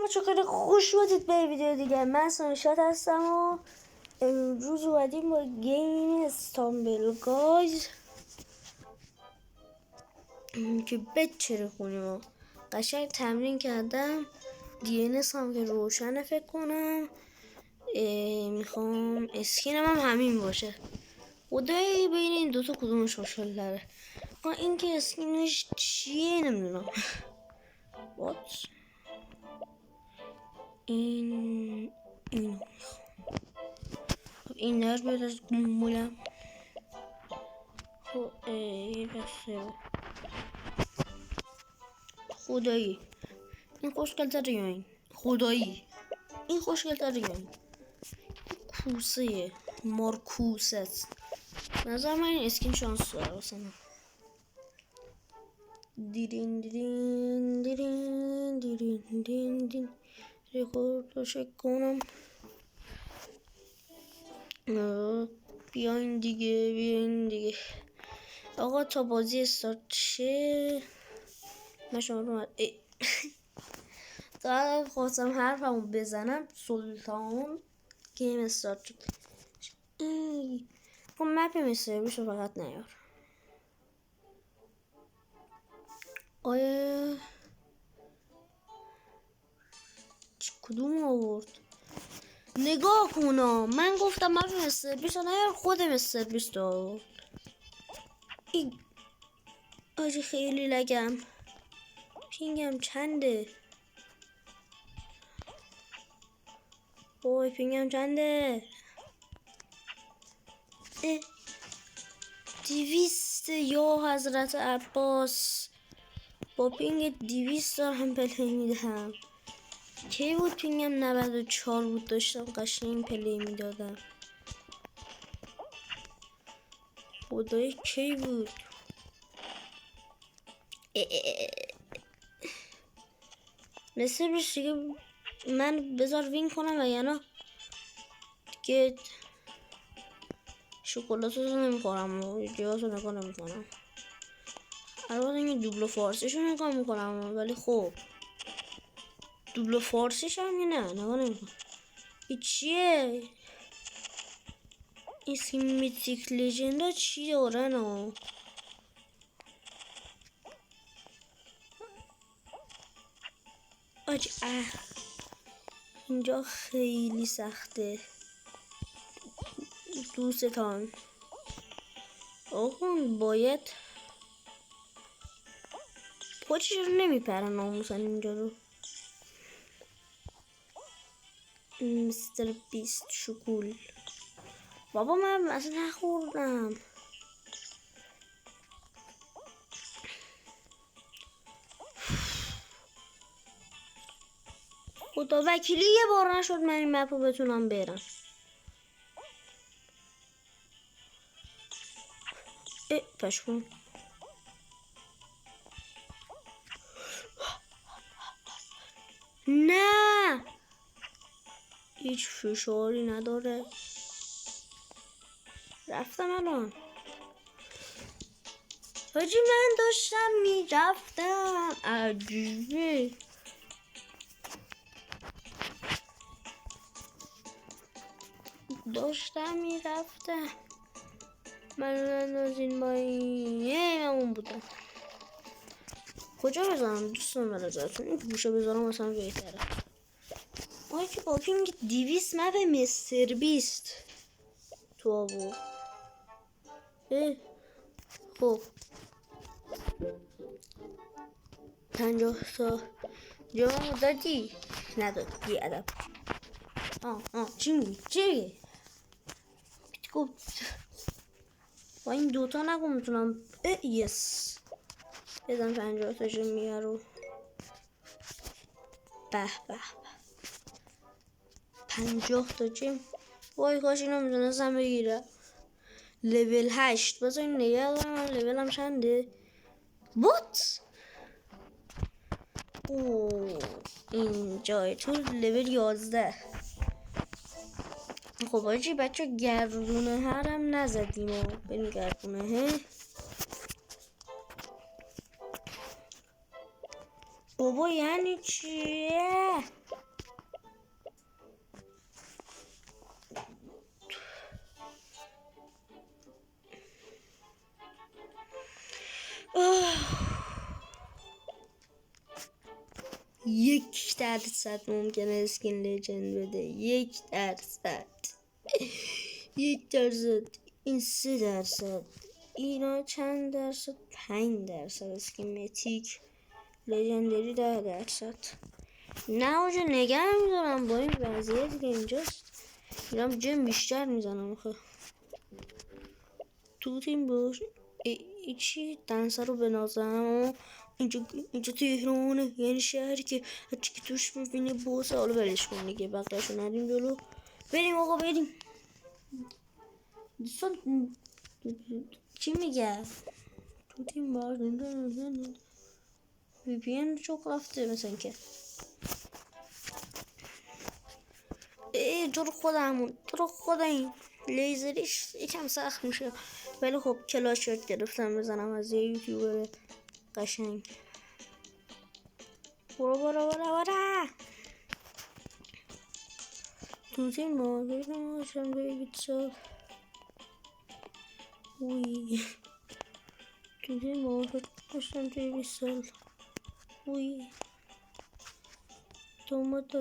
ما چقدر خوش بودید به ویدیو دیگه. من سانشات هستم و امروز اومدیم با گیم استامبل گایز که چرا خونیم قشنگ تمرین کردم. DNS هم که روشنه فکر کنم. میخوام اسکینم هم همین باشه. خدایی بین این دوتا کدومش خوشحال داره. این که اسکینش چیه نمیدونم. What؟ اینو این در بیاد از گمولم. خدایی این خوشگل تره یا این خدایی این خوشگل تره یا این کوسه مارکوسه است. نظر من این اسکین شانس داره واسه من. دیرین دیرین دیرین دیرین دیرین دیرین رکورد رو چک کنم. بیاین دیگه آقا تا بازی استارت شه من شما رو تا خواستم حرفمو بزنم سلطان گیم استارت شد. خب مپ مستر بیس رو فقط نیار. آیا کدوم آورد؟ نگاه کنم من گفتم مپ مستر بیس رو نیار، خود مستر بیس رو آورد. آجی خیلی لگم. پینگم چنده؟ پینگم چنده؟ 200 یا حضرت عباس. با پینگ 200 هم پلی میدهم. کی بود پینگم 94 بود داشتم قشنگ پلی میدادم. خدای کی بود؟ مثل بیش دیگه من بذار وین کنم و یعنی دیگه شکلات رو نمیخورم و ویدیوات رو نگاه نمیکنم. البته این دوبلو فارسیش رو نگاه میکنم ولی خب دوبلو فارسیش هم نه نگاه نمیکنم. این چیه؟ این سیمیتیک لیجند ها چی دارن ها؟ اینجا خیلی سخته دوستان. آقا باید پاچی رو نمیپرن ناموسن اینجا رو. مستر بیست شکول بابا من اصلا نخوردم. خدا وکیلی یه بار نشد من این مپ رو بتونم برم. پشمون نه هیچ فشاری نداره. رفتم الان حاجی من داشتم میرفتم. عجیبه داشتم میرفتم. من اندازین با این اون بودم. کجا بذارم دوستان برازتون این گوشه بذارم مثلا بهتره. آی که با پینگ 200 مپ مستر بیست تو آورد. خب 50 تا جواب دادی؟ نداد بی ادب. چی میگی؟ گفت با این دوتا نگو میتونم یس بزن 50 تا جمعیه رو. به 50 تا جم. وای کاش اینو میتونستم بگیرم. لول 8 بذاریم نگه دارم. لولم چنده؟ بوت این جای تو لول 11. خب آجی بچه گردونه هرم نزدیم و بریم گردونه بابا یعنی چیه؟ 1% ممکنه اسکین لجند بده. 1%. 1%. این 3%. اینا چند درصد؟ 5% اسکین متیک. لژندری 10%. نه آجا نگه میدارم با این وضعیتی که اینجاست. میرم جم بیشتر میزنم آخه. تو تیم باش. چی دنسه رو بنازم. اینجا تهرانه، یعنی شهری که هرچی که توش ببینه بوسه. حالا برش کن دیگه، بقیه‌شو ندیم جلو. بریم آقا بریم. دوستان چی میگه؟ تو تیم باش. وی پی ان çok رفته مثلا که جور خودم لیزریش یکم سخت میشه، ولی خب کلاش یاد گرفتم بزنم از یه یوتیوبر قشنگ. برو تو تیم باشم بگید سال. وی تو تیم باشم توی 20 سال. وی تومات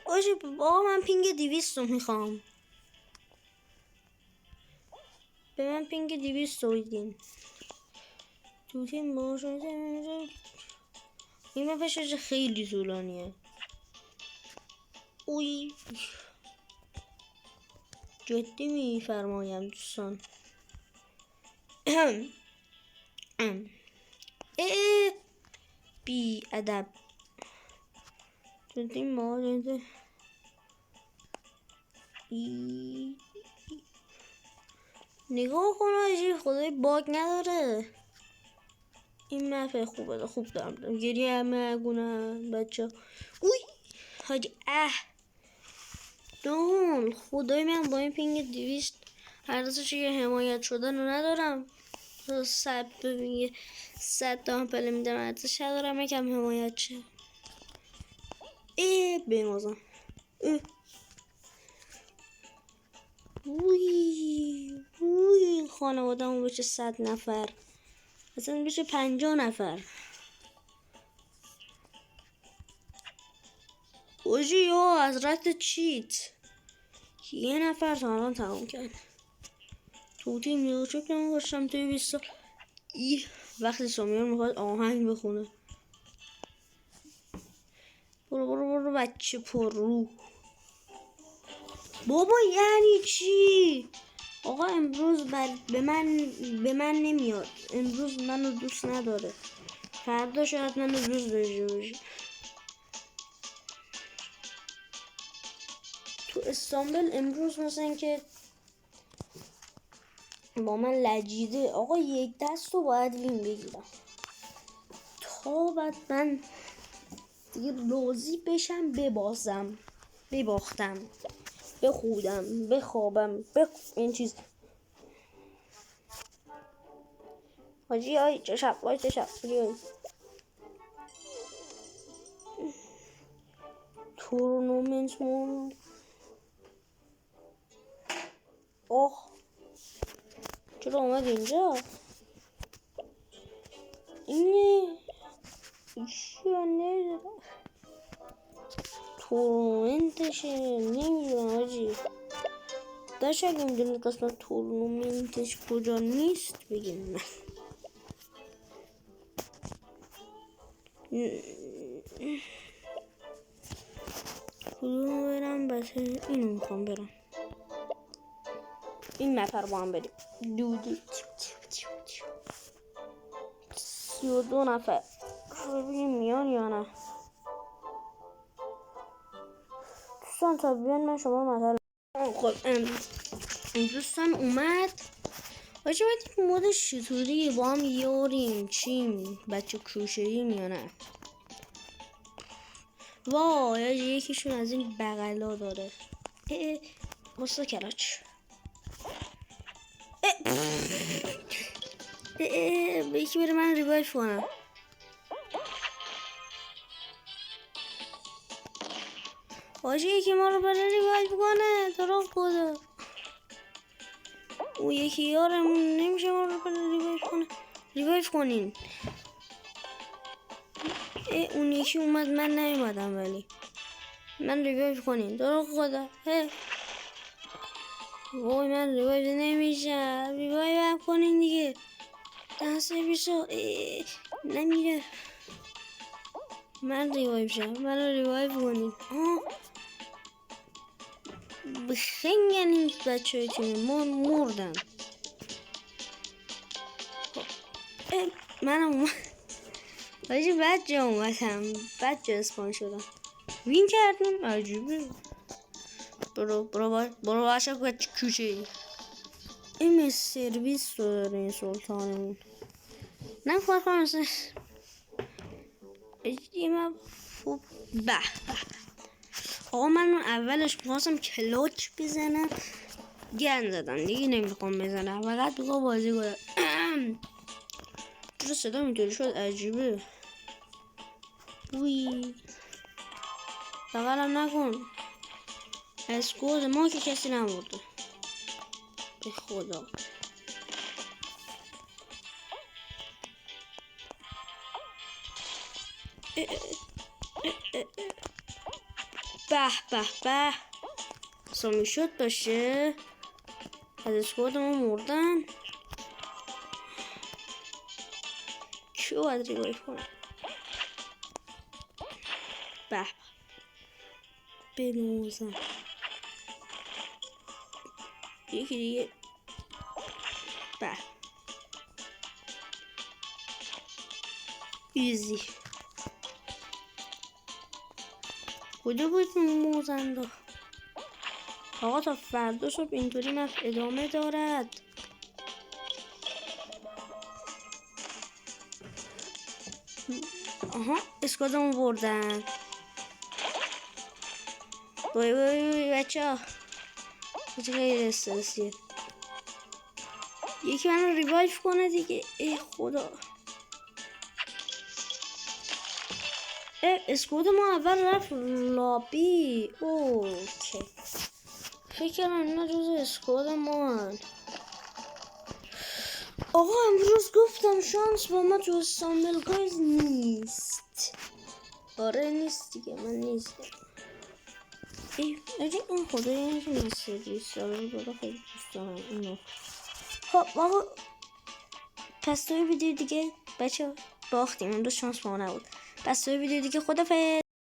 آجی بابا من پینگ 200 رو میخوام. به من پینگ 200 رو بدین. تو تیم باشم. این مفشش خیلی طولانیه. اوی جدی میفرمایم دوستان. بی ادب. جدی ما نگاه کن آجی، خدای باگ نداره. این مپه خوبه، خوب دارم گریه همه گونه بچه. اوی حاجی دون خدای من با این پینگ 200 هر دستش یه حمایت شدن رو ندارم. 100 تا هم پله میدم ارزش ندارم یکم حمایت شه. بمازم. وی خانواده همون بشه 100 نفر، اصلا بشه 50 نفر. اوجی یا حضرت چیت یه نفر تا الان تمام کرد. تو تیم نیوچک نمیگوشم توی 20 سال. وقتی سامیان میخواد آهنگ بخونه. برو بچه پر رو. بابا یعنی چی؟ آقا امروز به من نمیاد. امروز منو دوست نداره، فردا شاید منو دوست داشته باشه. تو استانبول امروز مثلا که با من لجیده. آقا یک دست رو باید وین بگیرم تا بعد من دیگه راضی بشم بباختم بخودم بخوابم این چیز. حاجی آی چه شب تورنومنت مون. اوه چرا اومد اینجا؟ اینه چیه تورنمنتشه نمیدونم حاجی. داشت اگه میدونه قسمت تورنمنتش کجا نیست بگیم من. کدوم برم؟ بس اینو میخوام برم. این نفر با هم بریم. 32 نفر ببینیم میان یا نه. دوستان تا بیان من شما مثلا خب دوستان اومد. باشه باید مودش چطوری با هم یاریم چیم بچه کروشه‌ایم یا نه. وای یکیشون از این بغلا داره. مستو کلاچ. به یکی بره من ریوایف کنم. باشه یکی ما رو بره ریوایف کنه. تو رو خدا او یکی یارمون نمیشه ما رو بره ریوایف کنه. ریوایف کنین. اون یکی اومد من نیومدم ولی من ریوایو کنین درو خدا. وای من ریوایو نمیشم. ریوایو کنین دیگه. دست بیشو نمیره. من ریوایو شم. من ریوایو کنین. بخنگن این بچه های تیمی مردن. من اومد باشه بد جا اومدم. بد جا اسپان شدم. وین کردیم. عجیبه. برو باشه کوچه این سرویس رو داره این سلطانمون. نه کار کنم مثل من خوب به آقا من اولش میخواستم کلاچ بزنم گن زدم دیگه نمیخوام بزنم فقط بگاه بازی کنم. چرا صدا میتونی شد عجیبه. وی بغلم نکن. اسکوز ما که کسی نمورده به خدا. به به به سامی شد باشه. از اسکواد ما مردن. کیو باید ریوایو کنم. به بنوزم یکی دیگه. به ایزی کجا بود موزنده. آقا تا فردا صبح اینطوری مپ ادامه دارد. آها اسکادمو بردن. بای بچه ها بچه خیلی استرسیه. یکی منو ریوایف کنه دیگه. ای خدا. اسکواد ما اول رفت لابی. اوکی فکر کنم اینا جز اسکواد ما. آقا امروز گفتم شانس با ما تو استانبول گایز نیست. آره نیست دیگه من نیستم. اگه اون خدا یه سرویس داره خیلی دوست دارم اینو. خب آقا پس توی ویدیو دیگه بچه باختیم امروز شانس با ما نبود. پس توی ویدیو دیگه خدافظ.